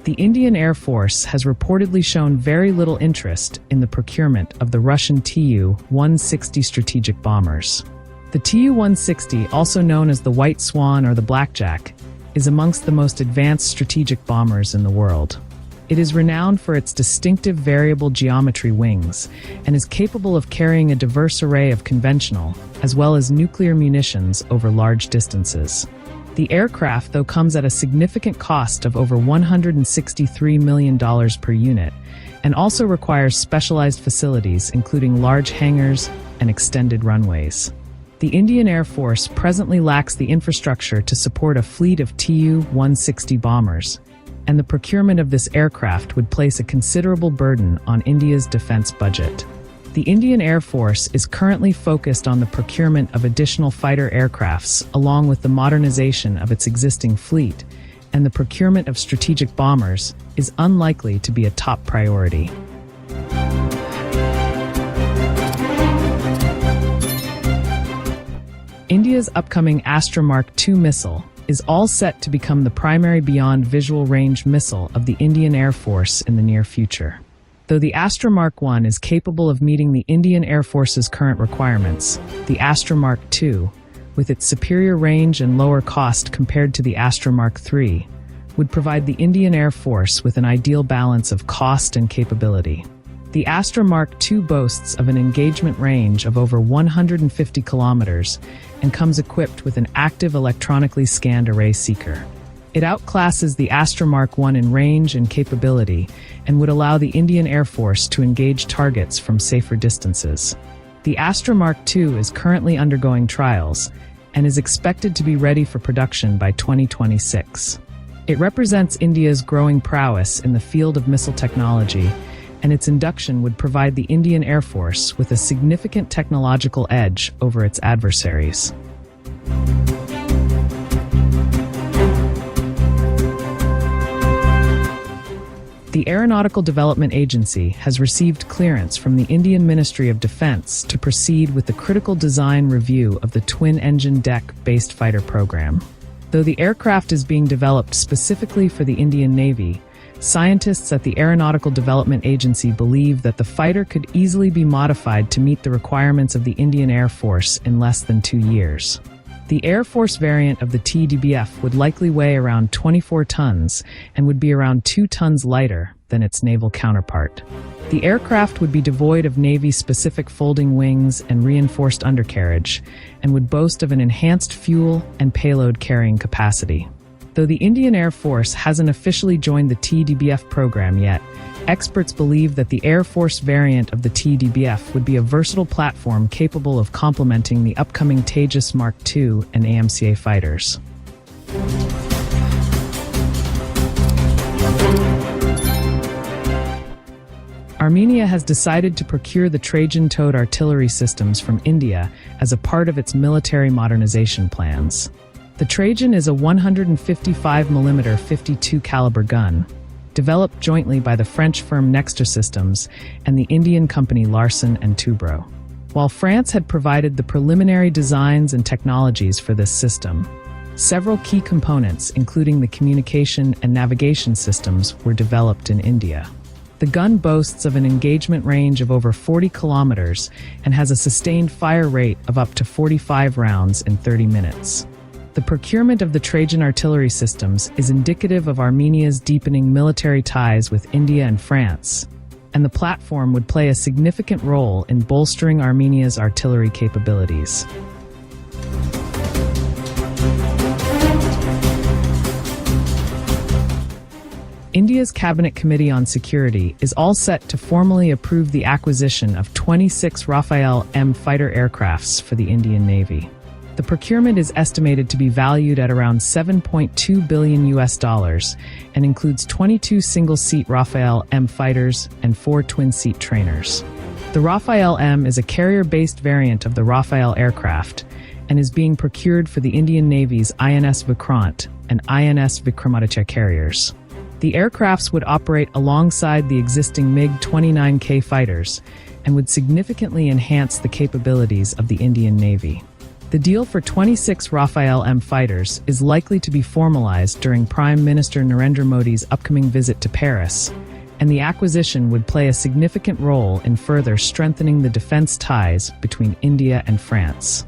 The Indian Air Force has reportedly shown very little interest in the procurement of the Russian TU-160 strategic bombers. The TU-160, also known as the White Swan or the Blackjack, is amongst the most advanced strategic bombers in the world. It is renowned for its distinctive variable geometry wings and is capable of carrying a diverse array of conventional, as well as nuclear munitions over large distances. The aircraft, though, comes at a significant cost of over $163 million per unit, and also requires specialized facilities, including large hangars and extended runways. The Indian Air Force presently lacks the infrastructure to support a fleet of TU-160 bombers, and the procurement of this aircraft would place a considerable burden on India's defense budget. The Indian Air Force is currently focused on the procurement of additional fighter aircrafts, along with the modernization of its existing fleet, and the procurement of strategic bombers is unlikely to be a top priority. India's upcoming Astra Mk2 missile is all set to become the primary beyond visual range missile of the Indian Air Force in the near future. Though the Astra Mk1 is capable of meeting the Indian Air Force's current requirements, the Astra Mk2, with its superior range and lower cost compared to the Astra Mk3, would provide the Indian Air Force with an ideal balance of cost and capability. The Astra Mk2 boasts of an engagement range of over 150 kilometers and comes equipped with an active electronically scanned array seeker. It outclasses the Astra Mk1 in range and capability and would allow the Indian Air Force to engage targets from safer distances. The Astra Mk2 is currently undergoing trials and is expected to be ready for production by 2026. It represents India's growing prowess in the field of missile technology, and its induction would provide the Indian Air Force with a significant technological edge over its adversaries. The Aeronautical Development Agency has received clearance from the Indian Ministry of Defence to proceed with the critical design review of the twin-engine deck-based fighter program. Though the aircraft is being developed specifically for the Indian Navy, scientists at the Aeronautical Development Agency believe that the fighter could easily be modified to meet the requirements of the Indian Air Force in less than 2 years. The Air Force variant of the TEDBF would likely weigh around 24 tons and would be around 2 tons lighter than its naval counterpart. The aircraft would be devoid of Navy-specific folding wings and reinforced undercarriage, and would boast of an enhanced fuel and payload carrying capacity. Though the Indian Air Force hasn't officially joined the TEDBF program yet, experts believe that the Air Force variant of the TEDBF would be a versatile platform capable of complementing the upcoming Tejas Mk2 and AMCA fighters. Armenia has decided to procure the Trajan towed artillery systems from India as a part of its military modernization plans. The Trajan is a 155mm 52 caliber gun, developed jointly by the French firm Nexter Systems and the Indian company Larsen & Toubro. While France had provided the preliminary designs and technologies for this system, several key components, including the communication and navigation systems, were developed in India. The gun boasts of an engagement range of over 40 kilometers and has a sustained fire rate of up to 45 rounds in 30 minutes. The procurement of the Trajan artillery systems is indicative of Armenia's deepening military ties with India and France, and the platform would play a significant role in bolstering Armenia's artillery capabilities. India's Cabinet Committee on Security is all set to formally approve the acquisition of 26 Raphael M fighter aircrafts for the Indian Navy. The procurement is estimated to be valued at around $7.2 billion and includes 22 single-seat Raphael M fighters and 4 twin-seat trainers. The Raphael M is a carrier-based variant of the Raphael aircraft and is being procured for the Indian Navy's INS Vikrant and INS Vikramaditya carriers. The aircrafts would operate alongside the existing MiG-29K fighters and would significantly enhance the capabilities of the Indian Navy. The deal for 26 Raphael M fighters is likely to be formalized during Prime Minister Narendra Modi's upcoming visit to Paris, and the acquisition would play a significant role in further strengthening the defense ties between India and France.